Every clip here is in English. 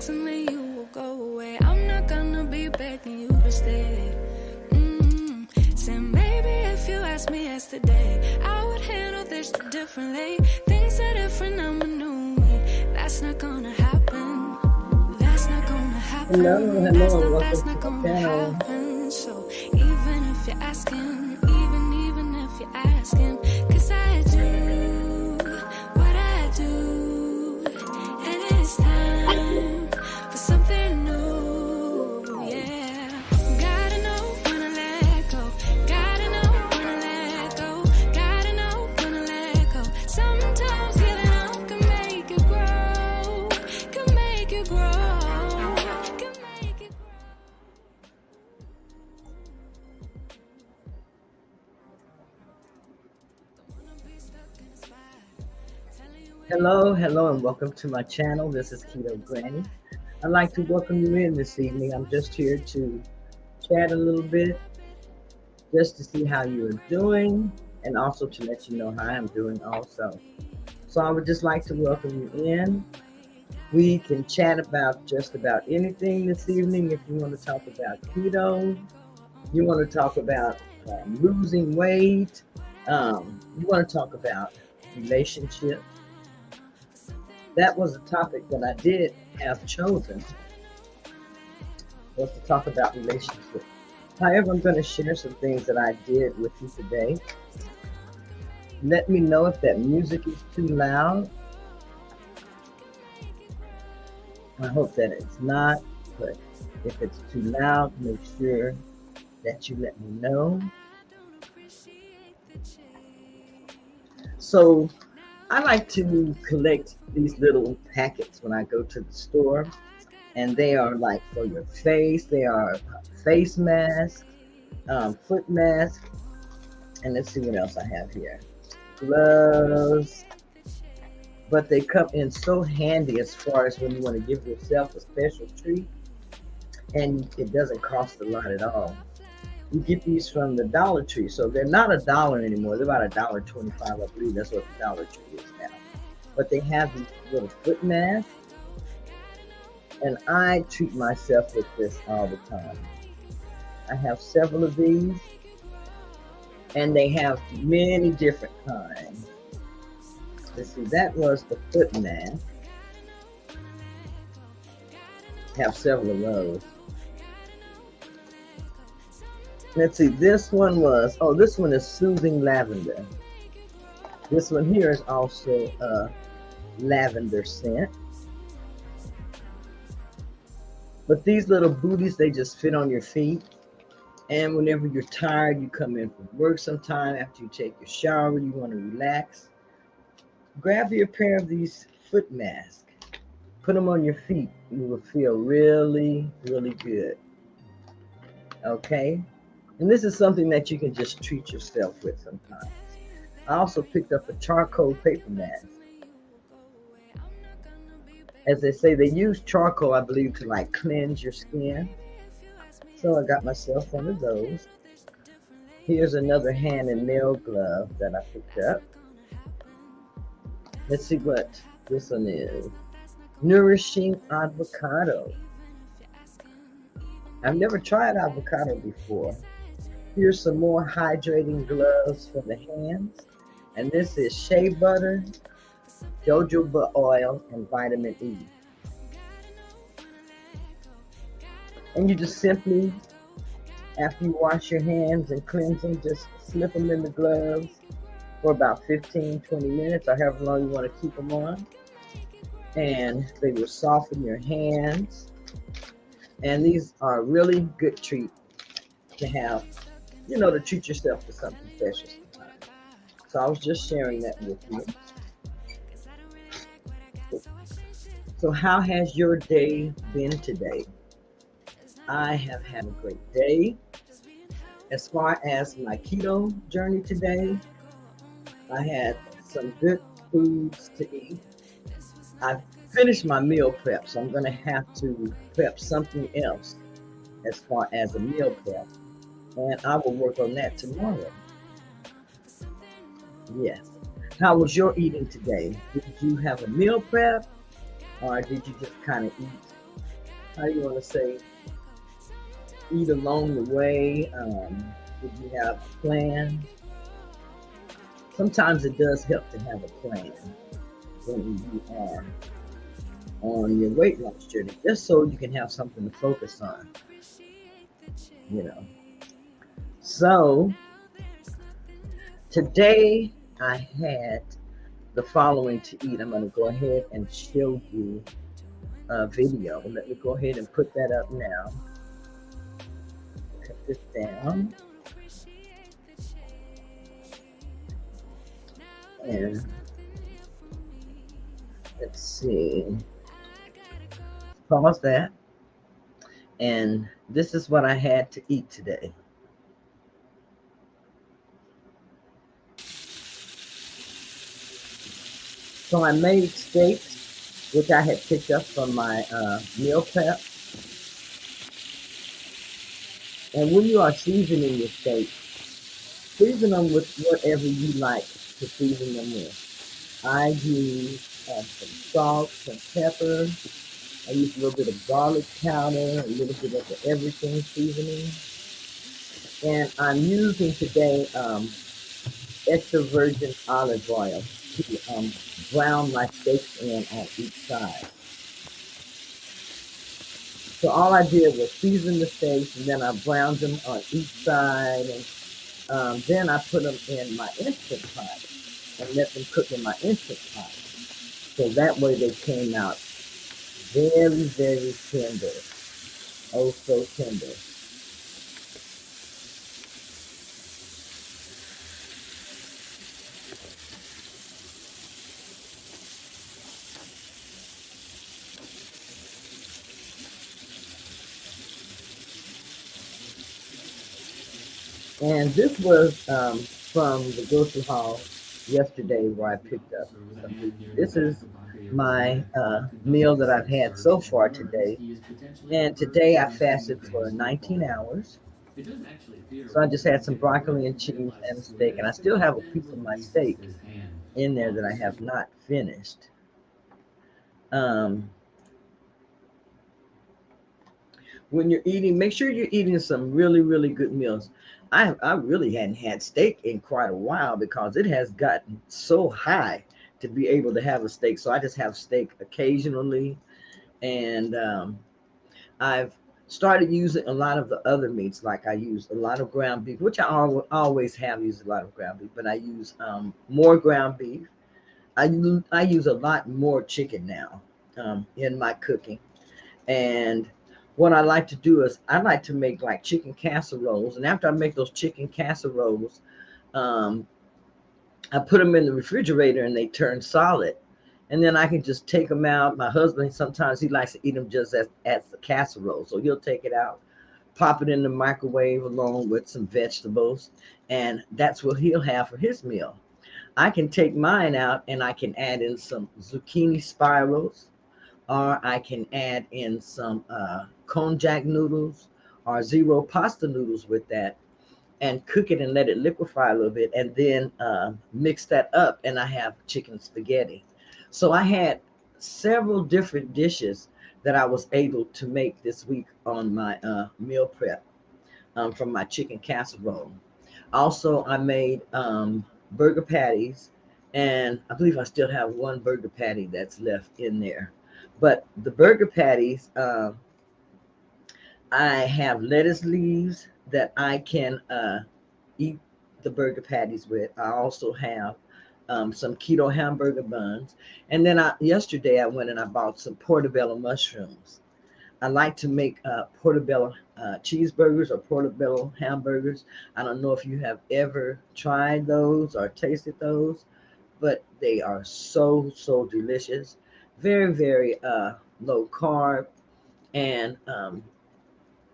suddenly you will go away. I'm not gonna be begging you to stay. Said maybe if you asked me yesterday, I would handle this differently. Things are different, I'm a new me. That's not gonna happen. That's not gonna happen. That's not gonna happen. So even if you're asking, even if you're asking, 'cause I do what I do, and it's time for something new. Yeah, gotta know when to let go. Gotta know when to let go. Gotta know when to let go. Sometimes giving up can make it grow. Can make it grow. Can make it grow. Don't wanna be stuck in a spot. Telling you Hello, and welcome to my channel. This is Keto Granny. I'd like to welcome you in this evening. I'm just here to chat a little bit, just to see how you are doing, and also to let you know how I'm doing also. So I would just like to welcome you in. We can chat about just about anything this evening. If you want to talk about keto, you want to talk about losing weight, you want to talk about relationships. That was a topic that I did have chosen, was to talk about relationships. However, I'm going to share some things that I did with you today. Let me know if that music is too loud. I hope that it's not, but if it's too loud, make sure that you let me know. So I like to collect these little packets when I go to the store, and they are like for your face. They are face masks, foot masks, and let's see what else I have here. Gloves, but they come in so handy as far as when you want to give yourself a special treat, and it doesn't cost a lot at all. You get these from the Dollar Tree, so they're not $1 anymore. They're about $1.25, I believe. That's what the Dollar Tree is now. But they have these little foot masks, and I treat myself with this all the time. I have several of these, and they have many different kinds. Let's see, that was the foot mask. I have several of those. Let's see, this one is Soothing Lavender. This one here is also a lavender scent. But these little booties, they just fit on your feet. And whenever you're tired, you come in from work sometime, after you take your shower, you want to relax, grab your pair of these foot masks. Put them on your feet. You will feel really, really good. Okay? And this is something that you can just treat yourself with sometimes. I also picked up a charcoal paper mask. As they say, they use charcoal, I believe, to like cleanse your skin. So I got myself one of those. Here's another hand and nail glove that I picked up. Let's see what this one is. Nourishing avocado. I've never tried avocado before. Here's some more hydrating gloves for the hands. And this is shea butter, jojoba oil, and vitamin E. And you just simply, after you wash your hands and cleanse them, just slip them in the gloves for about 15-20 minutes, or however long you want to keep them on. And they will soften your hands. And these are a really good treat to have, to treat yourself to something special sometimes. So I was just sharing that with you. So how has your day been today? I have had a great day. As far as my keto journey today, I had some good foods to eat. I finished my meal prep, so I'm going to have to prep something else as far as a meal prep. And I will work on that tomorrow. Yes. How was your eating today? Did you have a meal prep, or did you just kind of eat how you want to say, eat along the way. If you have a plan, sometimes it does help to have a plan when you are on your weight loss journey, just so you can have something to focus on, you know. So today I had the following to eat. I'm going to go ahead and show you a video. Let me go ahead and put that up now. Cut this down. And let's see. Pause that. And this is what I had to eat today. So I made steaks, which I had picked up from my meal prep. And when you are seasoning your steaks, season them with whatever you like to season them with. I use some salt, some pepper. I use a little bit of garlic powder, a little bit of the everything seasoning. And I'm using today extra virgin olive oil to brown my steaks in on each side. So all I did was season the steaks, and then I browned them on each side, and then I put them in my Instant Pot and let them cook in my Instant Pot. So that way they came out very, very tender. Oh, so tender. And this was from the grocery haul yesterday where I picked up some meat. This is my meal that I've had so far today. And today I fasted for 19 hours. So I just had some broccoli and cheese and a steak. And I still have a piece of my steak in there that I have not finished. Um, when you're eating, make sure you're eating some really, really good meals. I really hadn't had steak in quite a while because it has gotten so high to be able to have a steak. So I just have steak occasionally. And I've started using a lot of the other meats. Like I use a lot of ground beef, which I always have used a lot of ground beef, but I use more ground beef. I use a lot more chicken now in my cooking. And what I like to do is I like to make like chicken casseroles. And after I make those chicken casseroles, um, I put them in the refrigerator and they turn solid. And then I can just take them out. My husband, sometimes he likes to eat them just as the casserole. So he'll take it out, pop it in the microwave along with some vegetables. And that's what he'll have for his meal. I can take mine out and I can add in some zucchini spirals, or I can add in some konjac noodles or zero pasta noodles with that and cook it and let it liquefy a little bit and then mix that up and I have chicken spaghetti. So I had several different dishes that I was able to make this week on my meal prep from my chicken casserole. Also, I made burger patties, and I believe I still have one burger patty that's left in there. But the burger patties, I have lettuce leaves that I can eat the burger patties with. I also have some keto hamburger buns. And then yesterday I went and I bought some portobello mushrooms. I like to make portobello cheeseburgers or portobello hamburgers. I don't know if you have ever tried those or tasted those, but they are so, so delicious. Very, very low carb. And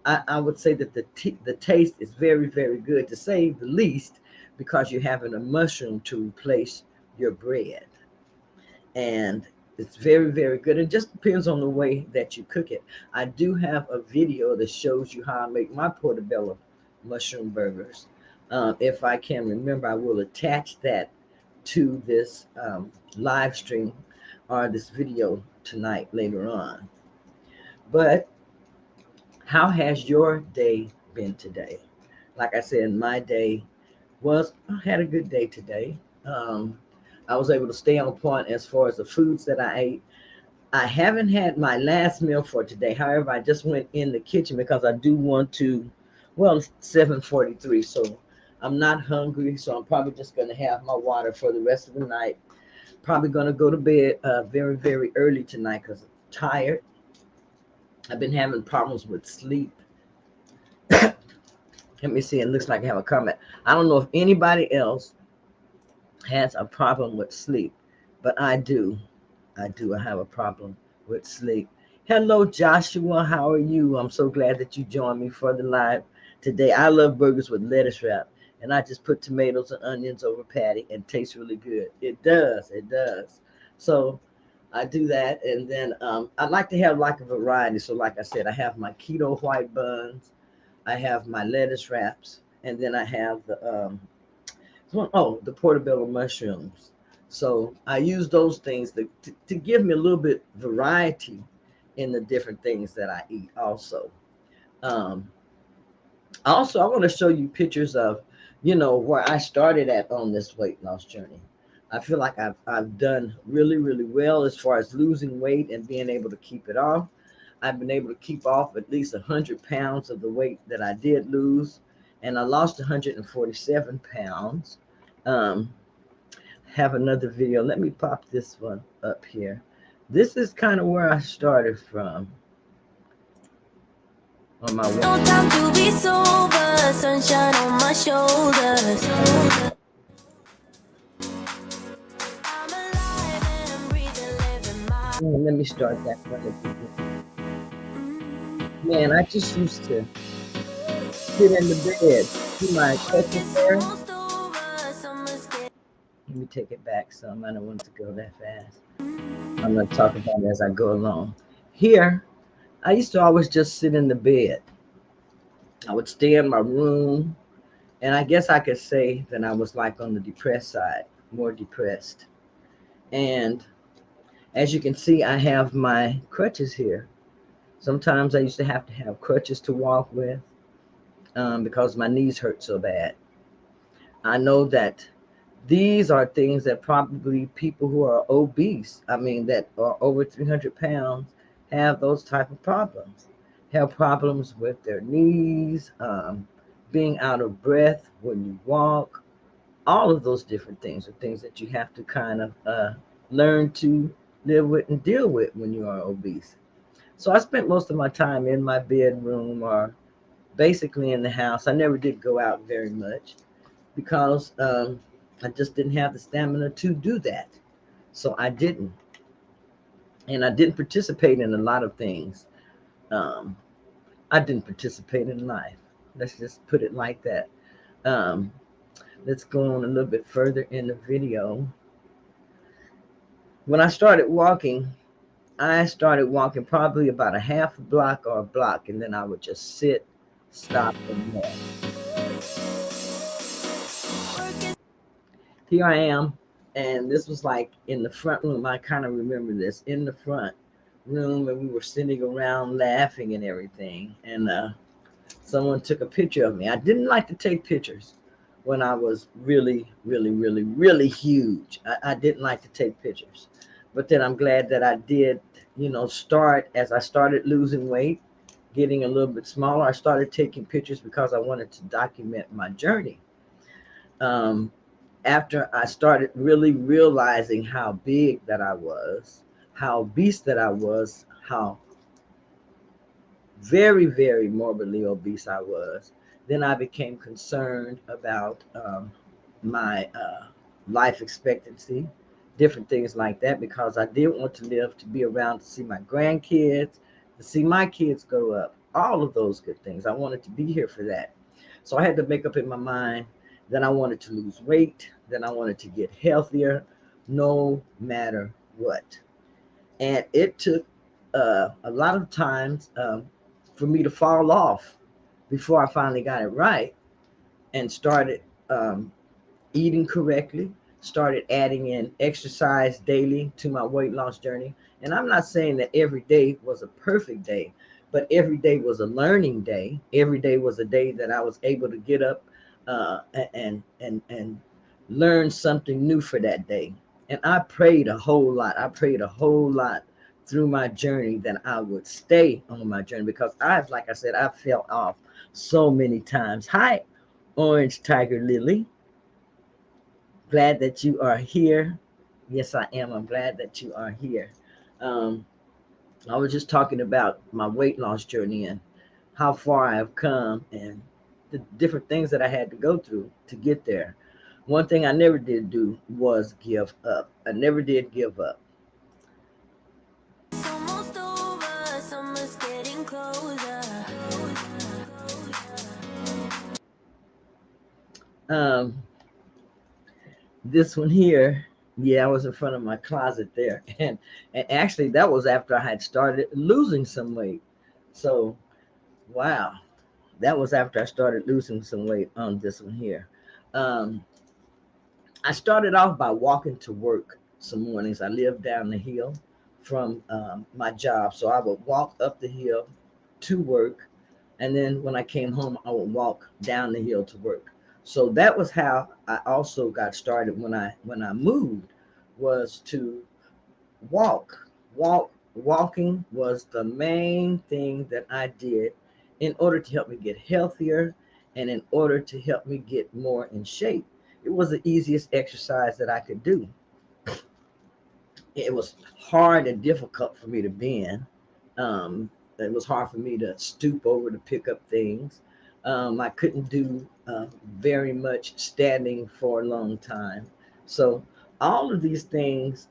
I would say that the taste is very, very good, to say the least, because you're having a mushroom to replace your bread. And it's very, very good. It just depends on the way that you cook it. I do have a video that shows you how I make my portobello mushroom burgers. If I can remember, I will attach that to this live stream or this video tonight later on. But How has your day been today? Like I said, my day I had a good day today. Um, I was able to stay on point as far as the foods that I ate. I haven't had my last meal for today. However, I just went in the kitchen because I do want to. Well, it's 7:43, so I'm not hungry. So I'm probably just going to have my water for the rest of the night. Probably going to go to bed very, very early tonight because I'm tired. I've been having problems with sleep. Let me see. It looks like I have a comment. I don't know if anybody else has a problem with sleep, but I do. I do. I have a problem with sleep. Hello, Joshua. How are you? I'm so glad that you joined me for the live today. I love burgers with lettuce wrap, and I just put tomatoes and onions over patty, and it tastes really good. It does. It does. So I do that, and then I like to have like a variety. So, like I said, I have my keto white buns, I have my lettuce wraps, and then I have the portobello mushrooms. So I use those things to give me a little bit variety in the different things that I eat. Um, also, I want to show you pictures of, where I started at on this weight loss journey. I feel like I've done really, really well as far as losing weight and being able to keep it off. I've been able to keep off at least 100 pounds of the weight that I did lose, and I lost 147 pounds. Um, have another video. Let me pop this one up here. This is kind of where I started from on my way. No time to be sober, sunshine on my shoulders. I'm alive and breathing, living my Let me start that from the beginning. Man, I just used to sit in the bed, see my crutches it's there. almost over, summer's getting Let me take it back some. I don't want it to go that fast. I'm going to talk about it as I go along. Here, I used to always just sit in the bed. I would stay in my room, and I guess I could say that I was like on the depressed side, more depressed. And as you can see, I have my crutches here. Sometimes I used to have crutches to walk with because my knees hurt so bad. I know that these are things that probably people who are obese, I mean, that are over 300 pounds, have those type of problems. Have problems with their knees, being out of breath when you walk. All of those different things are things that you have to kind of learn to live with and deal with when you are obese. So I spent most of my time in my bedroom or basically in the house. I never did go out very much because I just didn't have the stamina to do that. So I didn't. And I didn't participate in a lot of things. Um, I didn't participate in life. Let's just put it like that. Um, let's go on a little bit further in the video. When I started walking probably about a half a block or a block, and then I would just sit, stop, and walk. working. Here I am, and this was like in the front room. I kind of remember this in the front room, and we were sitting around laughing and everything. And someone took a picture of me. I didn't like to take pictures when I was really, really, really, really huge. I didn't like to take pictures, but then I'm glad that I did. Start as I started losing weight, getting a little bit smaller. I started taking pictures because I wanted to document my journey. Um, After I started really realizing how big that I was, how obese that I was, how very, very morbidly obese I was, then I became concerned about my life expectancy, different things like that, because I did want to live to be around to see my grandkids, to see my kids grow up, all of those good things. I wanted to be here for that. So I had to make up in my mind that I wanted to lose weight, that I wanted to get healthier, no matter what. And it took a lot of times for me to fall off before I finally got it right and started um, eating correctly, started adding in exercise daily to my weight loss journey. And I'm not saying that every day was a perfect day, but every day was a learning day. Every day was a day that I was able to get up and learn something new for that day. And I prayed a whole lot. I prayed a whole lot through my journey that I would stay on my journey, because like I said, I fell off so many times. Hi, Orange Tiger Lily. Glad that you are here. Yes, I am. I'm glad that you are here. Um, I was just talking about my weight loss journey and how far I have come and the different things that I had to go through to get there. One thing I never did do was give up. I never did give up. It's almost over, summer's getting closer. Um, this one here, yeah, I was in front of my closet there, and actually that was after I had started losing some weight. So wow, that was after I started losing some weight on this one here. Um, I started off by walking to work some mornings. I lived down the hill from my job, so I would walk up the hill to work, and then when I came home, I would walk down the hill to work. So that was how I also got started when I moved, was to walking was the main thing that I did in order to help me get healthier and in order to help me get more in shape. It was the easiest exercise that I could do. It was hard and difficult for me to bend. It was hard for me to stoop over to pick up things. I couldn't do very much standing for a long time. So all of these things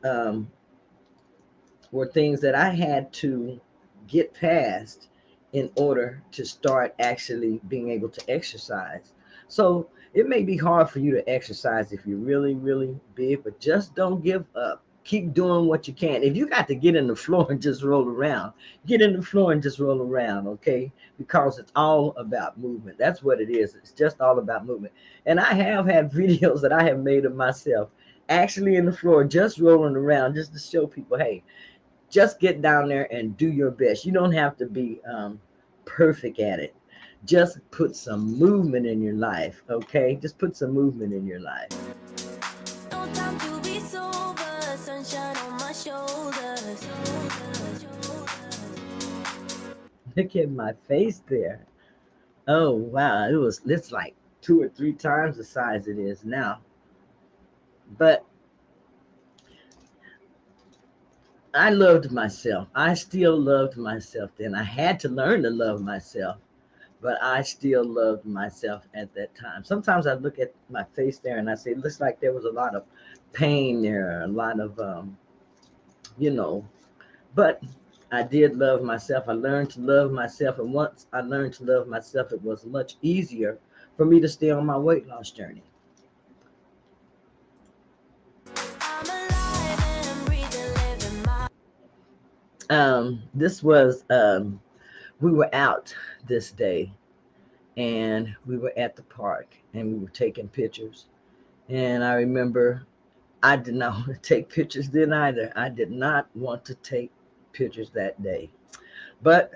were things that I had to get past in order to start actually being able to exercise. So it may be hard for you to exercise if you're really, really big, but just don't give up. Keep doing what you can. If you got to get in the floor and just roll around, get in the floor and just roll around, okay? Because it's all about movement. That's what it is. It's just all about movement. And I have had videos that I have made of myself actually in the floor, just rolling around, just to show people, hey, just get down there and do your best. You don't have to be perfect at it. Just put some movement in your life, okay? Just put some movement in your life. No time to be sober, sunshine on my shoulders. Look at my face there. Oh wow, it's like 2 or 3 times the size it is now. But I loved myself. I still loved myself then. I had to learn to love myself, but I still loved myself at that time. Sometimes I look at my face there and I say, it looks like there was a lot of pain there, a lot of, you know, but I did love myself. I learned to love myself. And once I learned to love myself, it was much easier for me to stay on my weight loss journey. I'm alive and I'm breathing, living my This was, we were out this day and we were at the park and we were taking pictures. And I remember I did not want to take pictures then either. I did not want to take pictures that day. But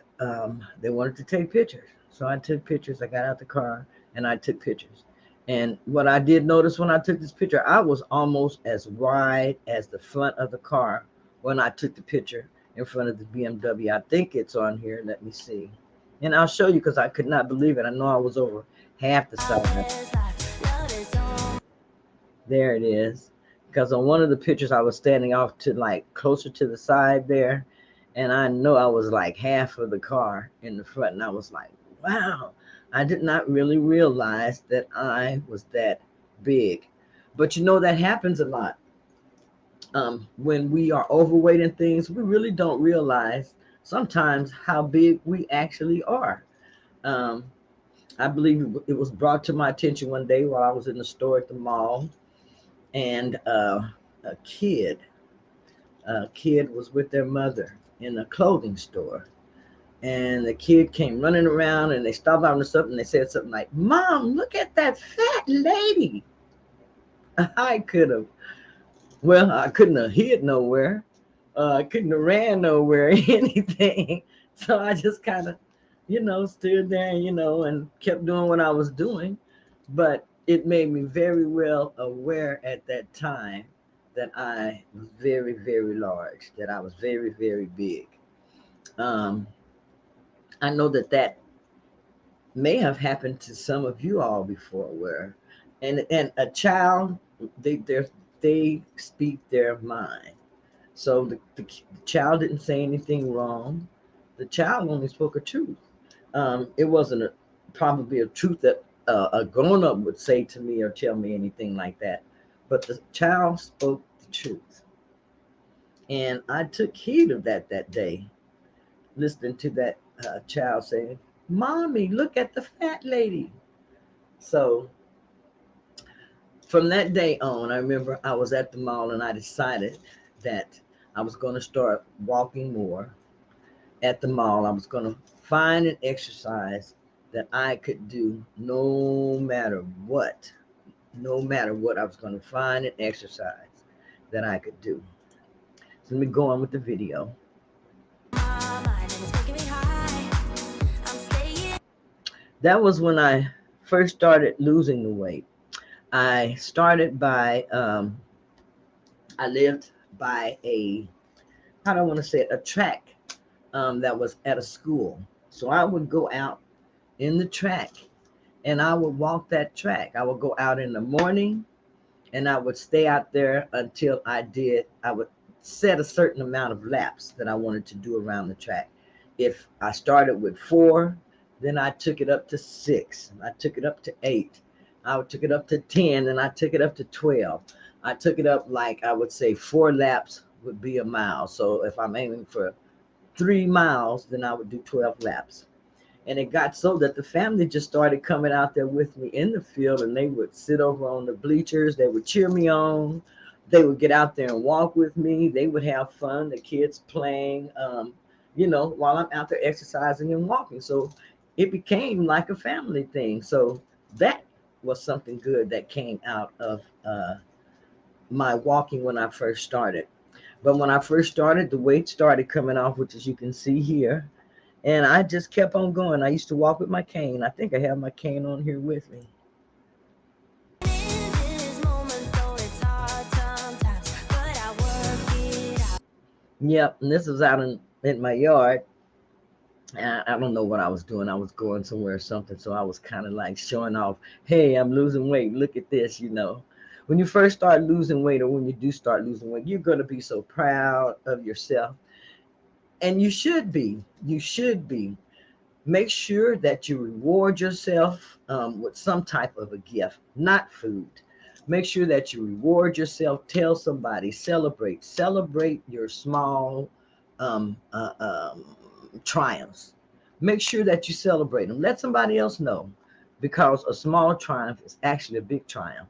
they wanted to take pictures. So I took pictures. I got out the car and I took pictures. And what I did notice when I took this picture, I was almost as wide as the front of the car when I took the picture in front of the BMW. I think it's on here. Let me see. And I'll show you because I could not believe it. I know I was over half the size. life. Love is all. There it is. Because on one of the pictures, I was standing off to like closer to the side there. And I know I was like half of the car in the front. And I was like, wow, I did not really realize that I was that big. But you know, that happens a lot. When we are overweight and things, we really don't realize sometimes how big we actually are. Um, I believe it was brought to my attention one day while I was in the store at the mall, and a kid, a kid was with their mother in a clothing store, and the kid came running around, and they stopped out and something. They said something like, "Mom, look at that fat lady." I could have, well, I couldn't have hid nowhere. I couldn't have ran nowhere, anything. So I just kind of, stood there, and kept doing what I was doing. But it made me very well aware at that time that I was very, very large, that I was very, very big. Um, I know that that may have happened to some of you all before, where, and a child, they speak their mind. So the child didn't say anything wrong. The child only spoke a truth. It wasn't probably a truth that a grown up would say to me or tell me anything like that. But the child spoke the truth. And I took heed of that day, listening to that child saying, "Mommy, look at the fat lady." So from that day on, I remember I was at the mall and I decided that I was going to start walking more at the mall. I was going to find an exercise that I could do no matter what. No matter what, I was going to find an exercise that I could do. So let me go on with the video. That was when I first started losing the weight. I started by, I lived by a, how do I want to say it, a track that was at a school. So I would go out in the track and I would walk that track. I would go out in the morning and I would stay out there until I would set a certain amount of laps that I wanted to do around the track. If I started with 4, then I took it up to 6. I took it up to 8. I took it up to 10, and I took it up to 12. I took it up, like I would say 4 laps would be a mile. So if I'm aiming for 3 miles, then I would do 12 laps. And it got so that the family just started coming out there with me in the field, and they would sit over on the bleachers. They would cheer me on. They would get out there and walk with me. They would have fun, the kids playing, while I'm out there exercising and walking. So it became like a family thing. So that was something good that came out of my walking when I first started. But when I first started, the weight started coming off, which, as you can see here, and I just kept on going. I used to walk with my cane. I think I have my cane on here with me. Yep, and this was out in my yard. I don't know what I was doing. I was going somewhere or something. So I was kind of like showing off, hey, I'm losing weight. Look at this. When you first start losing weight, or when you do start losing weight, you're going to be so proud of yourself. And you should be. You should be. Make sure that you reward yourself with some type of a gift, not food. Make sure that you reward yourself. Tell somebody, celebrate your small um, uh, um, triumphs. Make sure that you celebrate them. Let somebody else know, because a small triumph is actually a big triumph.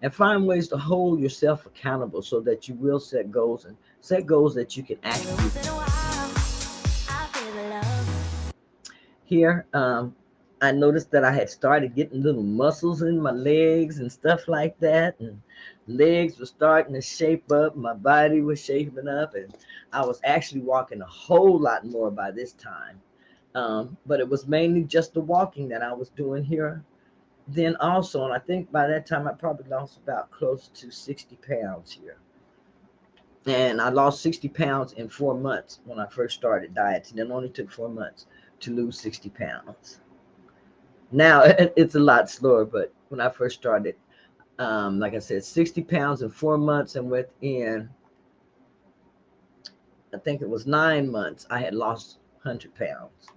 And find ways to hold yourself accountable so that you will set goals, and set goals that you can actually here. I noticed that I had started getting little muscles in my legs and stuff like that, and legs were starting to shape up. My body was shaping up, and I was actually walking a whole lot more by this time. But it was mainly just the walking that I was doing here then also. And I think by that time I probably lost about close to 60 pounds here. And I lost 60 pounds in 4 months when I first started dieting. It only took 4 months to lose 60 pounds. Now it's a lot slower, but when I first started, like I said, 60 pounds in 4 months, and within, I think it was 9 months, I had lost 100 pounds.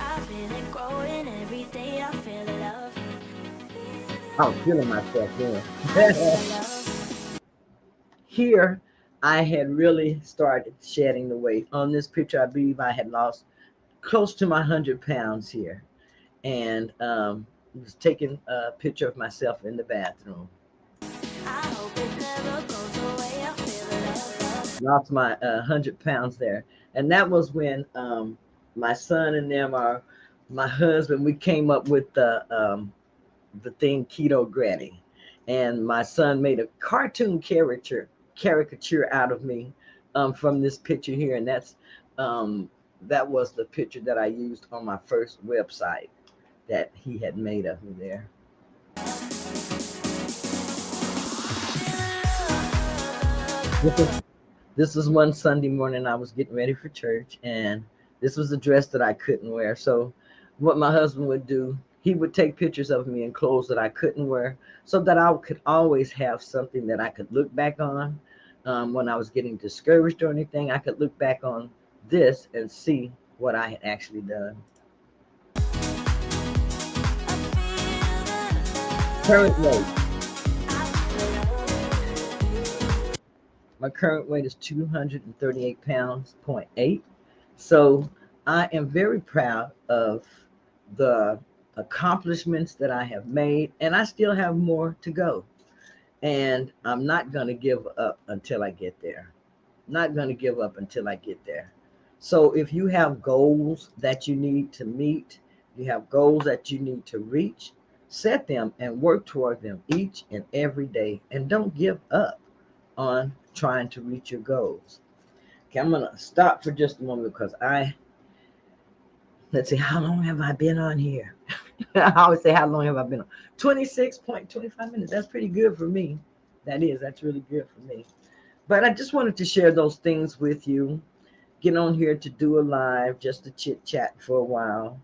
I feel it growing every day. I feel love. I was feeling myself then. Here, I had really started shedding the weight. On this picture, I believe I had lost close to my 100 pounds here. And was taking a picture of myself in the bathroom. I hope it never goes away. I feel lost my 100 pounds there. And that was when my son and them, are my husband, we came up with the thing Keto Granny. And my son made a cartoon caricature out of me from this picture here, and that was the picture that I used on my first website that he had made of me there. This was this was one Sunday morning. I was getting ready for church, and this was a dress that I couldn't wear. So, what my husband would do, he would take pictures of me in clothes that I couldn't wear, so that I could always have something that I could look back on. When I was getting discouraged or anything, I could look back on this and see what I had actually done. Current weight. My current weight is 238 pounds, point 8. So I am very proud of the accomplishments that I have made, and I still have more to go. And I'm not going to give up until I get there. Not going to give up until I get there. So if you have goals that you need to meet, you have goals that you need to reach, set them and work toward them each and every day. And don't give up on trying to reach your goals. Okay, I'm gonna stop for just a moment because let's see, how long have I been on here? I always say, how long have I been on? 26.25 minutes. That's pretty good for me. That's really good for me. But I just wanted to share those things with you. Get on here to do a live, just to chit chat for a while.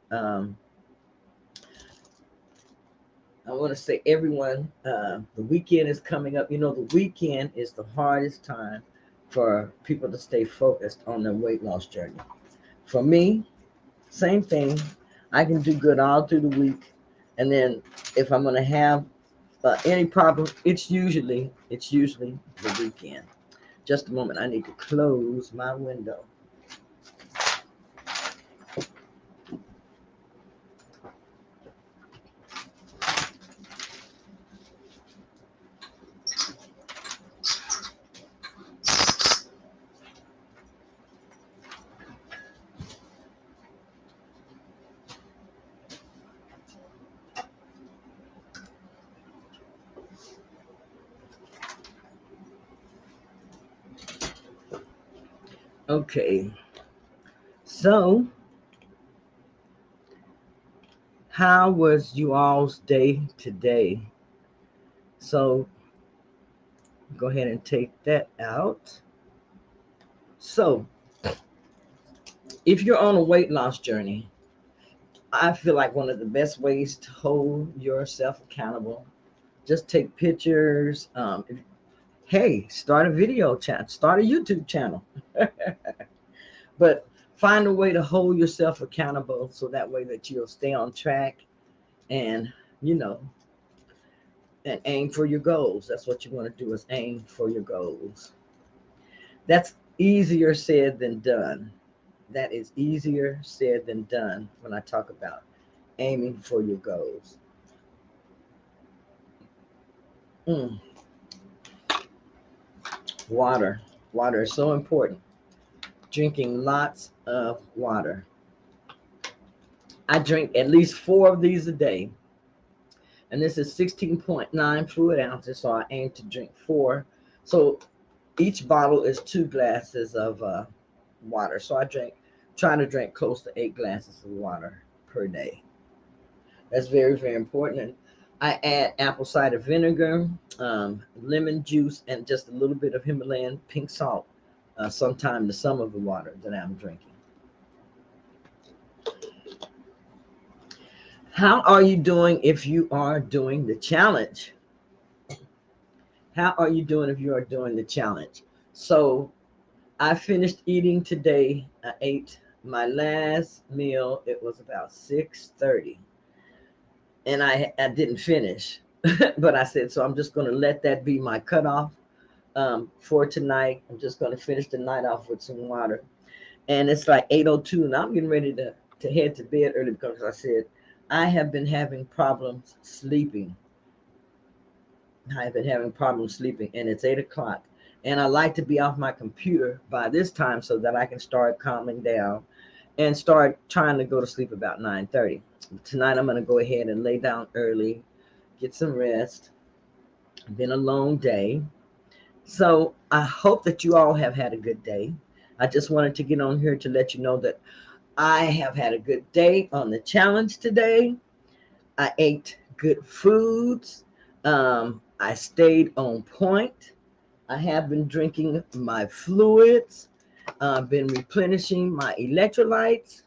I want to say, everyone, the weekend is coming up. The weekend is the hardest time for people to stay focused on their weight loss journey. For me, same thing. I can do good all through the week, and then if I'm going to have any problem, it's usually the weekend. Just a moment. I need to close my window. Okay. So, how was you all's day today? So, go ahead and take that out. So, if you're on a weight loss journey, I feel like one of the best ways to hold yourself accountable, just take pictures. Hey, start a video chat, start a YouTube channel. But find a way to hold yourself accountable so that way that you'll stay on track and, you know, and aim for your goals. That's what you want to do, is aim for your goals. That's easier said than done. That is easier said than done when I talk about aiming for your goals. Mm, water. Water is so important. Drinking lots of water. I drink at least 4 of these a day. And this is 16.9 fluid ounces, so I aim to drink 4. So each bottle is 2 glasses of water. So trying to drink close to 8 glasses of water per day. That's very, very important. And I add apple cider vinegar, lemon juice, and just a little bit of Himalayan pink salt sometime to some of the water that I'm drinking. How are you doing if you are doing the challenge? How are you doing if you are doing the challenge? So I finished eating today. I ate my last meal. It was about 6:30, and I didn't finish, but I said, so I'm just going to let that be my cutoff for tonight. I'm just going to finish the night off with some water. And it's like 8:02, and I'm getting ready to head to bed early because I said I have been having problems sleeping. I've been having problems sleeping, and it's 8 o'clock. And I like to be off my computer by this time so that I can start calming down and start trying to go to sleep about 9:30. Tonight, I'm going to go ahead and lay down early, get some rest. Been a long day. So I hope that you all have had a good day. I just wanted to get on here to let you know that I have had a good day on the challenge today. I ate good foods. I stayed on point. I have been drinking my fluids. I've been replenishing my electrolytes.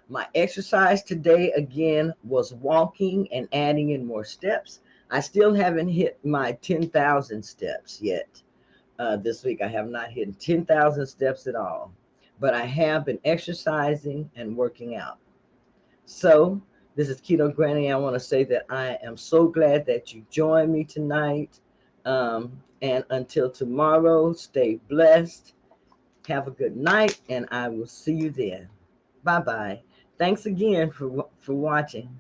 My exercise today again was walking and adding in more steps. I still haven't hit my 10,000 steps yet. This week I have not hit 10,000 steps at all, but I have been exercising and working out. So, this is Keto Granny. I want to say that I am so glad that you joined me tonight. And until tomorrow, stay blessed. Have a good night, and I will see you then. Bye bye. Thanks again for watching.